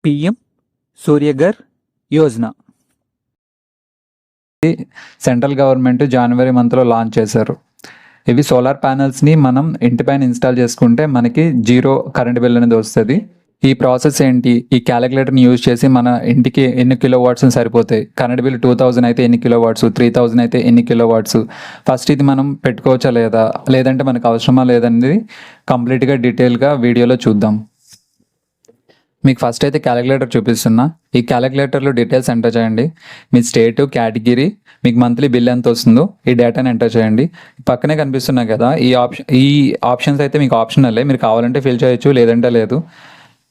PM Suryaghar Yojana central government జనవరి మంత్లో launch చేశారు. ఇవి సోలార్ ప్యానెల్స్ని మనం ఇంటిపైన ఇన్స్టాల్ చేసుకుంటే మనకి జీరో కరెంట్ బిల్ అనేది వస్తుంది. ఈ ప్రాసెస్ ఏంటి? ఈ క్యాలిక్యులేటర్ని యూజ్ చేసి మన ఇంటికి ఎన్ని కిలో వాట్స్ సరిపోతాయి, కరెంట్ బిల్ 2000 అయితే ఎన్ని కిలో వాట్స్, 3000 అయితే ఎన్ని కిలో వాట్స్, ఫస్ట్ ఇది మనం పెట్టుకోవచ్చా లేదా, లేదంటే మనకు అవసరమా లేదనేది కంప్లీట్గా డీటెయిల్గా వీడియోలో చూద్దాం. మీకు ఫస్ట్ అయితే క్యాలిక్యులేటర్ చూపిస్తున్నా. ఈ క్యాలిక్యులేటర్లో డీటెయిల్స్ ఎంటర్ చేయండి. మీ స్టేటు, కేటగిరీ, మీకు మంత్లీ బిల్ ఎంత వస్తుందో ఈ డేటాని ఎంటర్ చేయండి. పక్కనే కనిపిస్తున్నాయి కదా ఈ ఆప్షన్స్ అయితే మీకు ఆప్షనల్లే, మీరు కావాలంటే ఫిల్ చేయొచ్చు, లేదంటే లేదు.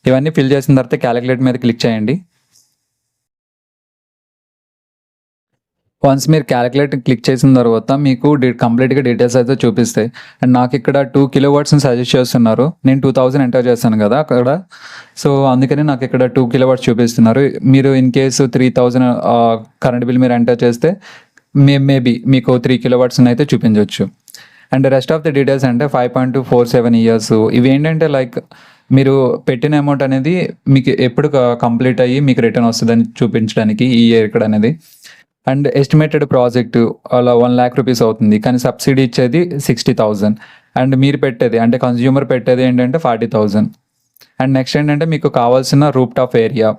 ఇవన్నీ ఫిల్ చేసిన తర్వాత క్యాలిక్యులేటర్ మీద క్లిక్ చేయండి. వన్స్ మీరు క్యాలిక్యులేటర్ క్లిక్ చేసిన తర్వాత మీకు కంప్లీట్గా డీటెయిల్స్ అయితే చూపిస్తాయి. అండ్ నాకు ఇక్కడ 2 కిలో వాట్స్ని సజెస్ట్ చేస్తున్నారు. నేను 2000 ఎంటర్ చేస్తాను కదా అక్కడ, సో అందుకని నాకు ఇక్కడ 2 కిలో వాట్స్ చూపిస్తున్నారు. మీరు ఇన్ కేసు 3000 కరెంట్ బిల్ మీరు ఎంటర్ చేస్తే మేబీ మీకు 3 కిలో వాట్స్ని అయితే చూపించవచ్చు. And rest of the details అంటే 5.247 ఇయర్స్. ఇవి ఏంటంటే లైక్ మీరు పెట్టిన అమౌంట్ అనేది మీకు ఎప్పుడు కంప్లీట్ అయ్యి మీకు రిటర్న్ వస్తుందని చూపించడానికి ఈ ఇయర్ ఇక్కడ అనేది. అండ్ ఎస్టిమేటెడ్ ప్రాజెక్టు అలా 1 lakh రూపీస్ అవుతుంది, కానీ సబ్సిడీ ఇచ్చేది 60,000. అండ్ మీరు పెట్టేది అంటే కన్జ్యూమర్ పెట్టేది ఏంటంటే 40,000. అండ్ నెక్స్ట్ ఏంటంటే మీకు కావాల్సిన rooftop area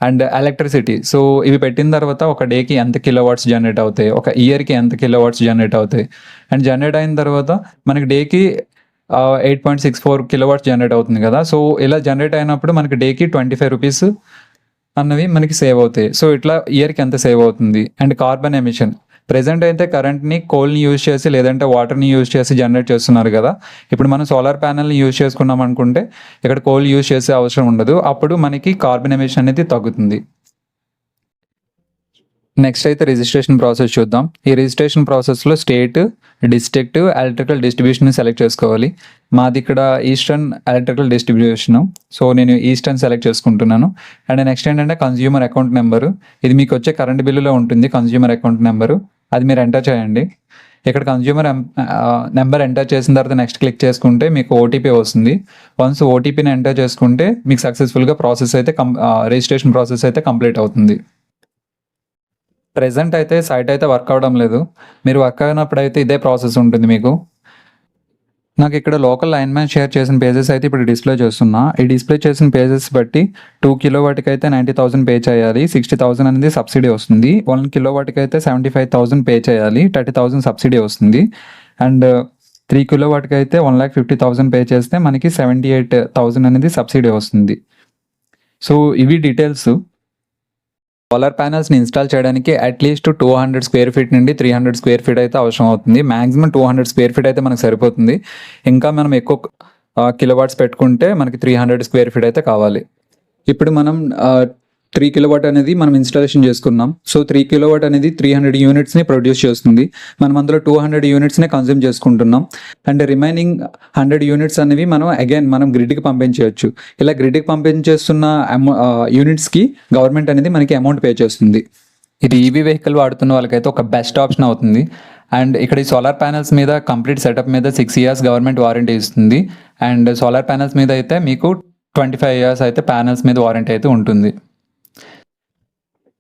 and electricity. So ఇవి పెట్టిన తర్వాత ఒక డేకి ఎంత కిలో వాట్స్ జనరేట్ అవుతాయి, ఒక ఇయర్కి ఎంత కిలో వాట్స్ జనరేట్ అవుతాయి. అండ్ జనరేట్ అయిన తర్వాత మనకి డేకి 8.64 కిలో వాట్స్ జనరేట్ అవుతుంది కదా. సో ఇలా జనరేట్ అయినప్పుడు మనకి డేకి 25 రూపీస్ అన్నవి మనకి సేవ్ అవుతాయి. సో ఇట్లా ఇయర్కి ఎంత సేవ్ అవుతుంది. అండ్ కార్బన్ ఎమిషన్, ప్రెజెంట్ అయితే కరెంట్ని కోల్ని యూజ్ చేసి లేదంటే వాటర్ని యూజ్ చేసి జనరేట్ చేస్తున్నారు కదా. ఇప్పుడు మనం సోలార్ ప్యానెల్ని యూజ్ చేసుకున్నాం అనుకుంటే ఇక్కడ కోల్ యూజ్ చేసే అవసరం ఉండదు. అప్పుడు మనకి కార్బన్ ఎమిషన్ అనేది తగ్గుతుంది. నెక్స్ట్ అయితే రిజిస్ట్రేషన్ ప్రాసెస్ చూద్దాం. ఈ రిజిస్ట్రేషన్ ప్రాసెస్లో state, district, electrical distribution select చేసుకోవాలి. మాది ఇక్కడ ఈస్టర్న్ ఎలక్ట్రికల్ డిస్ట్రిబ్యూషన్, సో నేను ఈస్టర్న్ సెలెక్ట్ చేసుకుంటున్నాను. అండ్ నెక్స్ట్ ఏంటంటే కన్జ్యూమర్ అకౌంట్ నెంబరు, ఇది మీకు వచ్చే కరెంట్ బిల్లులో ఉంటుంది. కన్జ్యూమర్ అకౌంట్ నెంబరు అది మీరు ఎంటర్ చేయండి. ఇక్కడ కన్జ్యూమర్ నెంబర్ ఎంటర్ చేసిన తర్వాత నెక్స్ట్ క్లిక్ చేసుకుంటే మీకు ఓటీపీ వస్తుంది. వన్స్ ఓటీపీని ఎంటర్ చేసుకుంటే మీకు సక్సెస్ఫుల్గా ప్రాసెస్ అయితే రిజిస్ట్రేషన్ ప్రాసెస్ అయితే కంప్లీట్ అవుతుంది. ప్రెజెంట్ అయితే సైట్ అయితే వర్క్ అవ్వడం లేదు. మీరు వర్క్ అయినప్పుడు అయితే ఇదే ప్రాసెస్ ఉంటుంది మీకు. నాకు ఇక్కడ లోకల్ లైన్ మ్యాన్ షేర్ చేసిన పేజెస్ అయితే ఇప్పుడు డిస్ప్లే చేస్తున్నా. ఈ డిస్ప్లే చేసిన పేజెస్ బట్టి 2 కిలో వాటికి అయితే 90,000 పే చేయాలి, 60,000 అనేది సబ్సిడీ వస్తుంది. 1 కిలో వాటికి అయితే 75,000 పే చేయాలి, 30,000 సబ్సిడీ వస్తుంది. అండ్ 3 కిలో వాటికి అయితే 1,50,000 పే చేస్తే మనకి 78,000 అనేది సబ్సిడీ వస్తుంది. సో ఇవి డీటెయిల్స్. సోలార్ ప్యానెల్స్ని ఇన్స్టాల్ చేయడానికి అట్లీస్ట్ 200 స్క్వేర్ ఫీట్ నుండి 300 స్క్వేర్ ఫీట్ అయితే అవసరం అవుతుంది. మ్యాక్సిమం 200 స్క్వేర్ ఫీట్ అయితే మనకు సరిపోతుంది. ఇంకా మనం ఎక్కువ కిలోవాట్స్ పెట్టుకుంటే మనకి 300 స్క్వేర్ ఫీట్ అయితే కావాలి. ఇప్పుడు మనం 3 కిలోవాట్ అనేది మనం ఇన్స్టాలేషన్ చేసుకున్నాం. సో 3 కిలోవాట్ అనేది 300 యూనిట్స్ని ప్రొడ్యూస్ చేస్తుంది. మనం అందులో 200 యూనిట్స్ని కన్జ్యూమ్ చేసుకుంటున్నాం. అండ్ రిమైనింగ్ 100 యూనిట్స్ అనేవి మనం గ్రిడ్కి పంపించవచ్చు. ఇలా గ్రిడ్కి పంపించేస్తున్న యూనిట్స్కి గవర్నమెంట్ అనేది మనకి అమౌంట్ పే చేస్తుంది. ఇది ఈవీ వెహికల్ వాడుతున్న వాళ్ళకైతే ఒక బెస్ట్ ఆప్షన్ అవుతుంది. అండ్ ఇక్కడ ఈ సోలార్ ప్యానెల్స్ మీద కంప్లీట్ సెటప్ మీద 6 years గవర్నమెంట్ వారంటీ ఇస్తుంది. అండ్ సోలార్ ప్యానెల్స్ మీద అయితే మీకు 25 years అయితే ప్యానెల్స్ మీద వారంటీ అయితే ఉంటుంది.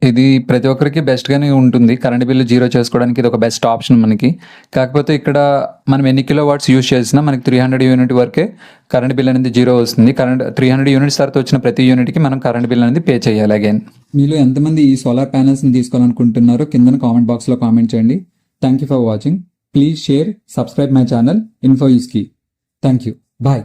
ఇది ప్రతి ఒక్కరికి బెస్ట్గానే ఉంటుంది. కరెంట్ బిల్లు జీరో చేసుకోవడానికి ఇది ఒక బెస్ట్ ఆప్షన్ మనకి. కాకపోతే ఇక్కడ మనం ఎన్ని కిలో వాట్స్ యూజ్ చేసినా మనకి 300 యూనిట్ వరకే కరెంట్ బిల్ అనేది జీరో వస్తుంది. 300 యూనిట్స్ తర్వాత వచ్చిన ప్రతి యూనిట్కి మనం కరెంట్ బిల్ అనేది పే చేయాలి అగైన్. మీలో ఎంతమంది ఈ సోలార్ ప్యానెల్స్ని తీసుకోవాలనుకుంటున్నారో కింద కామెంట్ బాక్స్లో కామెంట్ చేయండి. Thank you for watching. Please share, subscribe my channel ఇన్ఫోయిస్కి. Thank you. బాయ్.